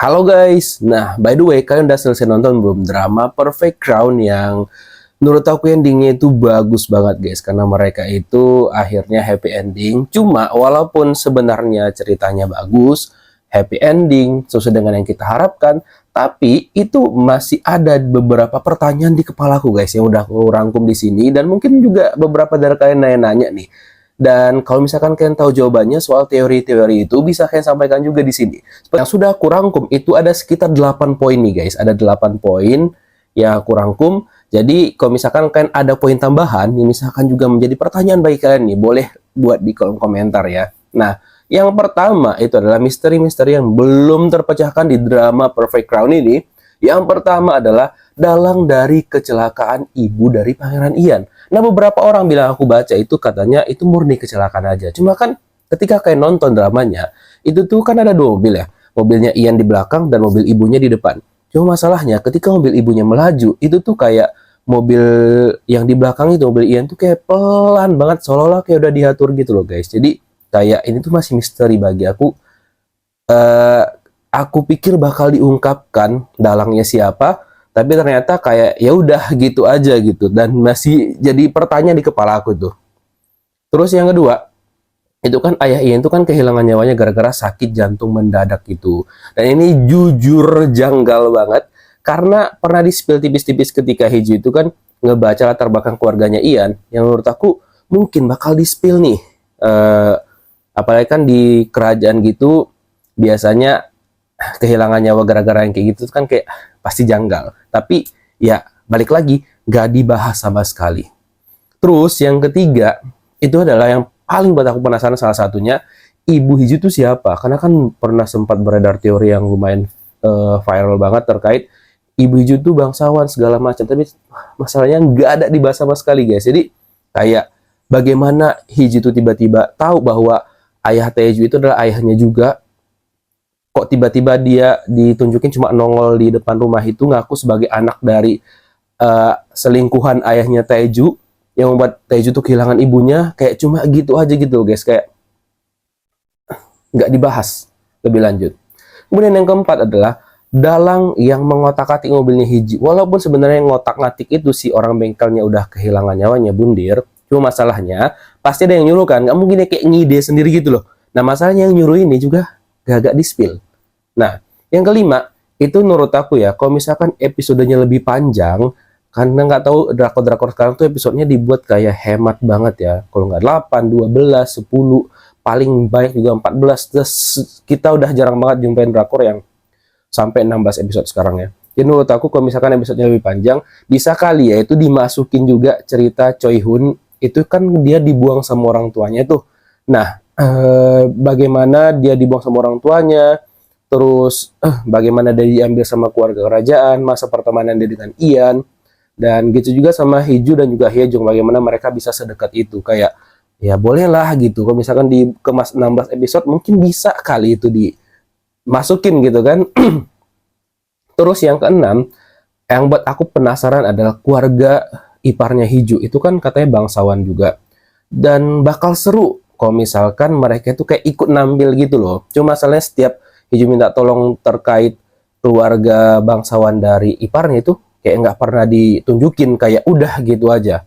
Halo guys, nah by the way kalian udah selesai nonton belum drama Perfect Crown yang menurut aku endingnya itu bagus banget guys, karena mereka itu akhirnya happy ending. Cuma walaupun sebenarnya ceritanya bagus, happy ending sesuai dengan yang kita harapkan, tapi itu masih ada beberapa pertanyaan di kepalaku guys yang udah aku rangkum di sini, dan mungkin juga beberapa dari kalian nanya-nanya nih. Dan kalau misalkan kalian tahu jawabannya soal teori-teori itu, bisa kalian sampaikan juga di sini. Yang sudah aku rangkum itu ada sekitar 8 poin nih guys. Ada 8 poin yang aku rangkum. Jadi kalau misalkan kalian ada poin tambahan, yang misalkan juga menjadi pertanyaan bagi kalian nih, boleh buat di kolom komentar ya. Nah, yang pertama itu adalah misteri-misteri yang belum terpecahkan di drama Perfect Crown ini. Yang pertama adalah dalang dari kecelakaan ibu dari Pangeran Ian. Nah, beberapa orang bilang aku baca itu katanya itu murni kecelakaan aja. Cuma kan ketika kalian nonton dramanya, itu tuh kan ada dua mobil ya. Mobilnya Ian di belakang dan mobil ibunya di depan. Cuma masalahnya ketika mobil ibunya melaju, itu tuh kayak mobil yang di belakang itu, mobil Ian tuh kayak pelan banget, seolah-olah kayak udah diatur gitu loh guys. Jadi kayak ini tuh masih misteri bagi aku. Eh, aku pikir bakal diungkapkan dalangnya siapa, tapi ternyata kayak ya udah gitu aja gitu, dan masih jadi pertanyaan di kepala aku tuh. Terus yang kedua, itu kan ayah Ian itu kan kehilangan nyawanya gara-gara sakit jantung mendadak gitu. Dan ini jujur janggal banget, karena pernah di-spill tipis-tipis ketika Hiju itu kan ngebaca latar belakang keluarganya Ian, yang menurut aku mungkin bakal di-spill nih. Apalagi kan di kerajaan gitu biasanya kehilangan nyawa gara-gara yang kayak gitu kan kayak pasti janggal. Tapi ya balik lagi, gak dibahas sama sekali. Terus yang ketiga itu adalah yang paling buat aku penasaran, salah satunya ibu Hiju itu siapa? Karena kan pernah sempat beredar teori yang lumayan viral banget terkait ibu Hiju itu bangsawan segala macam, tapi masalahnya nggak ada dibahas sama sekali guys. Jadi kayak bagaimana Hiju itu tiba-tiba tahu bahwa ayah Taeju itu adalah ayahnya juga. Kok tiba-tiba dia ditunjukin cuma nongol di depan rumah itu ngaku sebagai anak dari selingkuhan ayahnya Taeju, yang membuat Taeju tuh kehilangan ibunya, kayak cuma gitu aja gitu guys, kayak nggak dibahas lebih lanjut. Kemudian yang keempat adalah dalang yang mengotak-atik mobilnya Hiji. Walaupun sebenarnya ngotak-ngatik itu si orang bengkelnya udah kehilangan nyawanya bundir, cuma masalahnya pasti ada yang nyuruh kan, nggak mungkin kayak ngide sendiri gitu loh. Nah masalahnya yang nyuruh ini juga gak di-spill. Nah, yang kelima, itu menurut aku ya, kalau misalkan episodenya lebih panjang, karena nggak tahu drakor-drakor sekarang tuh episodenya dibuat kayak hemat banget ya. Kalau nggak 8, 12, 10, paling banyak juga 14. Terus kita udah jarang banget jumpain drakor yang sampai 16 episode sekarang ya. Jadi menurut aku kalau misalkan episodenya lebih panjang, bisa kali ya itu dimasukin juga cerita Choi Hun, itu kan dia dibuang sama orang tuanya tuh. Nah, bagaimana dia dibuang sama orang tuanya, terus bagaimana dia diambil sama keluarga kerajaan, masa pertemanan dia dengan Ian, dan gitu juga sama Hiju dan juga Hyejong, bagaimana mereka bisa sedekat itu. Kayak ya bolehlah gitu, kalau misalkan dikemas 16 episode mungkin bisa kali itu dimasukin gitu kan. Terus yang keenam, yang buat aku penasaran adalah keluarga iparnya Hiju, itu kan katanya bangsawan juga, dan bakal seru kalau misalkan mereka itu kayak ikut nampil gitu loh. Cuma masalahnya setiap Hiju minta tolong terkait keluarga bangsawan dari iparnya itu kayak nggak pernah ditunjukin, kayak udah gitu aja.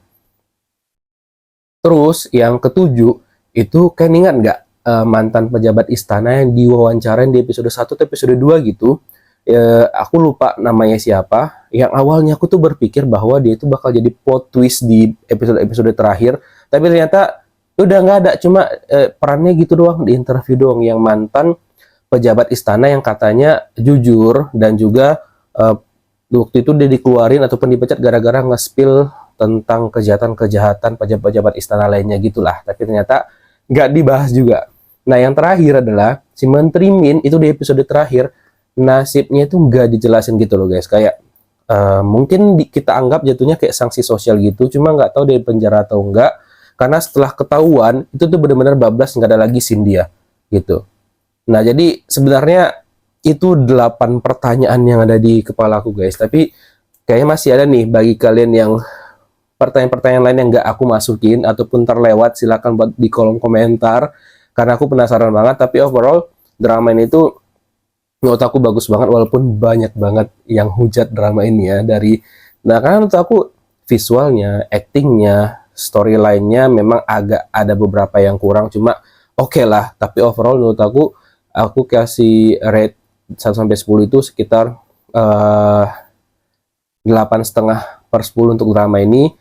Terus yang ketujuh, itu kalian ingat nggak mantan pejabat istana yang diwawancarain di episode 1 atau episode 2 gitu? Aku lupa namanya siapa. Yang awalnya aku tuh berpikir bahwa dia itu bakal jadi plot twist di episode-episode terakhir, tapi ternyata udah nggak ada, cuma perannya gitu doang, di interview doang. Yang mantan pejabat istana yang katanya jujur, dan juga waktu itu dia dikeluarin ataupun dipecat gara-gara nge-spill tentang kejahatan-kejahatan pejabat-pejabat istana lainnya gitulah, tapi ternyata nggak dibahas juga. Nah yang terakhir adalah si Menteri Min, itu di episode terakhir nasibnya itu nggak dijelasin gitu loh guys, kayak mungkin kita anggap jatuhnya kayak sanksi sosial gitu, cuma nggak tahu dia penjara atau enggak, karena setelah ketahuan itu tuh benar-benar bablas, nggak ada lagi scene dia gitu. Nah jadi sebenarnya itu 8 pertanyaan yang ada di kepala aku guys, tapi kayaknya masih ada nih bagi kalian yang pertanyaan-pertanyaan lain yang nggak aku masukin ataupun terlewat, silakan buat di kolom komentar, karena aku penasaran banget. Tapi overall drama ini tuh menurut aku bagus banget walaupun banyak banget yang hujat drama ini ya dari, nah karena menurut aku visualnya, actingnya, storyline-nya memang agak ada beberapa yang kurang, cuma oke lah, tapi overall menurut aku kasih rate 1 sampai 10 itu sekitar 8,5/10 untuk drama ini.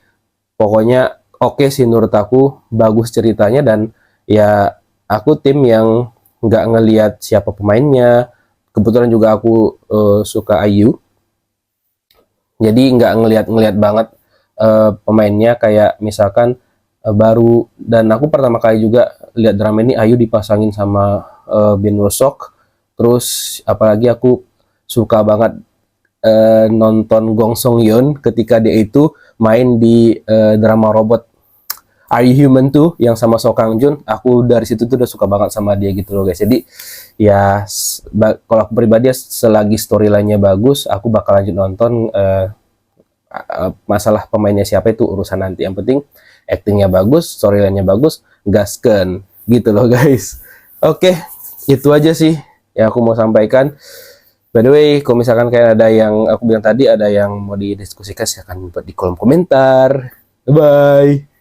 Pokoknya oke sih menurut aku, bagus ceritanya, dan ya aku tim yang nggak ngelihat siapa pemainnya. Kebetulan juga aku suka IU, jadi nggak ngelihat banget pemainnya, kayak misalkan baru, dan aku pertama kali juga lihat drama ini IU dipasangin sama Bin Wosok. Terus apalagi aku suka banget nonton Gong Song Yeon ketika dia itu main di drama robot Are You Human tuh yang sama So Kang Jun. Aku dari situ tuh udah suka banget sama dia gitu loh guys. Jadi ya kalau aku pribadi selagi storyline-nya bagus, aku bakal lanjut nonton. Masalah pemainnya siapa itu urusan nanti, yang penting actingnya bagus, storyline-nya bagus, gasken gitu loh guys. Oke, itu aja sih yang aku mau sampaikan. By the way, kalau misalkan kayak ada yang aku bilang tadi, ada yang mau didiskusikan, silahkan buat di kolom komentar. Bye bye.